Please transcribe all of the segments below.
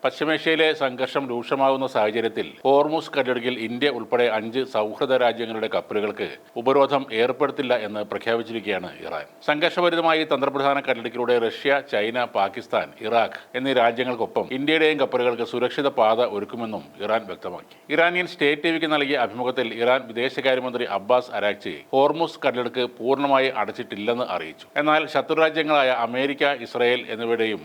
പശ്ചിമേഷ്യയിലെ സംഘർഷം രൂക്ഷമാകുന്ന സാഹചര്യത്തിൽ ഹോർമുസ് കടലിടുക്കിൽ ഇന്ത്യ ഉൾപ്പെടെ 5 സൗഹൃദ രാജ്യങ്ങളുടെ കപ്പലുകൾക്ക് ഉപരോധം ഏർപ്പെടുത്തില്ല എന്ന് പ്രഖ്യാപിച്ചിരിക്കുകയാണ് ഇറാൻ. സംഘർഷഭരിതമായി തന്ത്രപ്രധാന കടലിടുക്കിലൂടെ റഷ്യ, ചൈന, പാകിസ്ഥാൻ, ഇറാഖ് എന്നീ രാജ്യങ്ങൾക്കൊപ്പം ഇന്ത്യയുടെയും കപ്പലുകൾക്ക് സുരക്ഷിത പാത ഒരുക്കുമെന്നും ഇറാൻ വ്യക്തമാക്കി. ഇറാനിയൻ സ്റ്റേറ്റ് ടിവിക്ക് നൽകിയ അഭിമുഖത്തിൽ ഇറാൻ വിദേശകാര്യമന്ത്രി അബ്ബാസ് അരാക്ചി ഹോർമുസ് കടലിടുക്ക് പൂർണ്ണമായി അടച്ചിട്ടില്ലെന്ന് അറിയിച്ചു. എന്നാൽ ശത്രുരാജ്യങ്ങളായ അമേരിക്ക, ഇസ്രായേൽ എന്നിവയുടെയും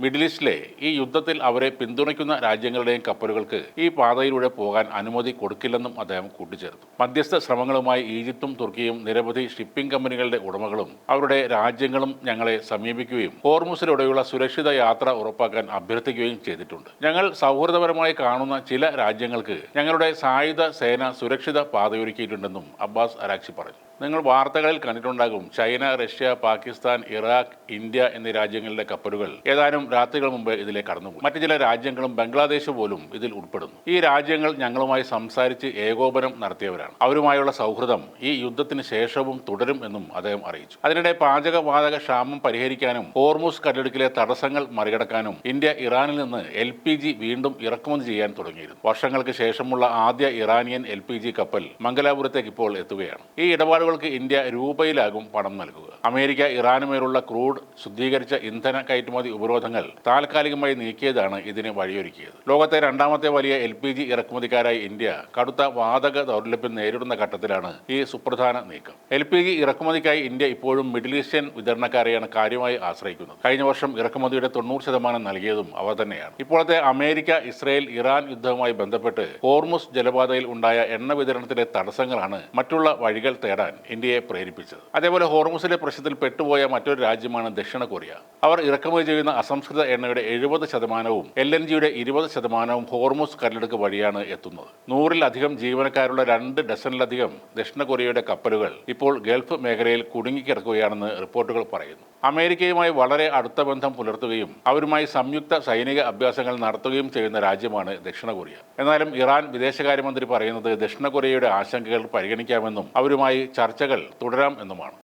മിഡിൽ ഈസ്റ്റിലെ ഈ യുദ്ധത്തിൽ അവരെ പിന്തുണയ്ക്കുന്ന രാജ്യങ്ങളുടെയും കപ്പലുകൾക്ക് ഈ പാതയിലൂടെ പോകാൻ അനുമതി കൊടുക്കില്ലെന്നും അദ്ദേഹം കൂട്ടിച്ചേർത്തു. മധ്യസ്ഥ ശ്രമങ്ങളുമായി ഈജിപ്തും തുർക്കിയും നിരവധി ഷിപ്പിംഗ് കമ്പനികളുടെ ഉടമകളും അവരുടെ രാജ്യങ്ങളും ഞങ്ങളെ സമീപിക്കുകയും ഹോർമുസിലൂടെയുള്ള സുരക്ഷിത യാത്ര ഉറപ്പാക്കാൻ അഭ്യർത്ഥിക്കുകയും ചെയ്തിട്ടുണ്ട്. ഞങ്ങൾ സൗഹൃദപരമായി കാണുന്ന ചില രാജ്യങ്ങൾക്ക് ഞങ്ങളുടെ സായുധ സേന സുരക്ഷിത പാതയൊരുക്കിയിട്ടുണ്ടെന്നും അബ്ബാസ് അരാക്ചി പറഞ്ഞു. നിങ്ങൾ വാർത്തകളിൽ കണ്ടിട്ടുണ്ടാകും, China, Russia, Pakistan, Iraq, India എന്നീ രാജ്യങ്ങളിലെ കപ്പലുകൾ ഏതാനും രാത്രികൾ മുമ്പ് ഇതിലെ കടന്നുപോയി. മറ്റു ചില രാജ്യങ്ങളും ബംഗ്ലാദേശ് പോലും ഇതിൽ ഉൾപ്പെടുന്നു. ഈ രാജ്യങ്ങൾ ഞങ്ങളുമായി സംസാരിച്ച് ഏകോപനം നടത്തിയവരാണ്. അവരുമായുള്ള സൗഹൃദം ഈ യുദ്ധത്തിന് ശേഷവും തുടരും എന്നും അദ്ദേഹം അറിയിച്ചു. അതിനിടെ പാചകവാതക ക്ഷാമം പരിഹരിക്കാനും ഹോർമുസ് കടലിടുക്കിലെ തടസ്സങ്ങൾ മറികടക്കാനും ഇന്ത്യ ഇറാനിൽ നിന്ന് LPG വീണ്ടും ഇറക്കുമതി ചെയ്യാൻ തുടങ്ങിയിരുന്നു. വർഷങ്ങൾക്ക് ശേഷമുള്ള ആദ്യ ഇറാനിയൻ LPG കപ്പൽ മംഗലാപുരത്തേക്ക് ഇപ്പോൾ എത്തുകയാണ്. ഈ ഇടപാടുകൾക്ക് ഇന്ത്യ രൂപയിലാകും പണം നൽകുക. അമേരിക്ക ഇറാനുമേലുള്ള ക്രൂഡ്, ശുദ്ധീകരിച്ച ഇന്ധന കയറ്റുമതി ഉപരോധങ്ങൾ താൽക്കാലികമായി നീക്കിയതാണ് ഇതിന് വഴിയൊരുക്കിയത്. ലോകത്തെ രണ്ടാമത്തെ വലിയ LPG ഇറക്കുമതിക്കാരായി ഇന്ത്യ കടുത്ത വാതക ദൗർലഭ്യം നേരിടുന്ന ഘട്ടത്തിലാണ് ഈ സുപ്രധാന നീക്കം. LPG ഇറക്കുമതിക്കായി ഇന്ത്യ ഇപ്പോഴും മിഡിൽ ഈസ്റ്റേൺ വിതരണക്കാരെയാണ് കാര്യമായി ആശ്രയിക്കുന്നത്. കഴിഞ്ഞ വർഷം ഇറക്കുമതിയുടെ 90% നൽകിയതും അവ തന്നെയാണ്. ഇപ്പോഴത്തെ അമേരിക്ക, ഇസ്രായേൽ, ഇറാൻ യുദ്ധവുമായി ബന്ധപ്പെട്ട് ഹോർമുസ് ജലപാതയിൽ ഉണ്ടായ എണ്ണ വിതരണത്തിലെ തടസ്സങ്ങളാണ് മറ്റുള്ള വഴികൾ തേടാൻ ഇന്ത്യയെ പ്രേരിപ്പിച്ചത്. അതേപോലെ ഹോർമുസിലെ പ്രശ്നത്തിൽ പെട്ടുപോയ മറ്റൊരു രാജ്യമാണ് ദക്ഷിണ കൊറിയ. അവർ ഇറക്കുമതി ചെയ്യുന്ന അസംസ്കൃത എണ്ണയുടെ 70%വും LNGയുടെ 20%വും ഹോർമുസ് കടലിടുക്ക് വഴിയാണ് എത്തുന്നത്. 100-ലധികം ജീവനക്കാരുള്ള 2 ഡസനിലധികം ദക്ഷിണ കൊറിയയുടെ കപ്പലുകൾ ഇപ്പോൾ ഗൾഫ് മേഖലയിൽ കുടുങ്ങിക്കിടക്കുകയാണെന്ന് റിപ്പോർട്ടുകൾ പറയുന്നു. അമേരിക്കയുമായി വളരെ അടുത്ത ബന്ധം പുലർത്തുകയും അവരുമായി സംയുക്ത സൈനിക അഭ്യാസങ്ങൾ നടത്തുകയും ചെയ്യുന്ന രാജ്യമാണ് ദക്ഷിണ കൊറിയ. എന്നാലും ഇറാൻ വിദേശകാര്യമന്ത്രി പറയുന്നത് ദക്ഷിണ കൊറിയയുടെ ആശങ്കകൾ പരിഗണിക്കാമെന്നും അവരുമായി ചർച്ചകൾ തുടരാം എന്നുമാണ്.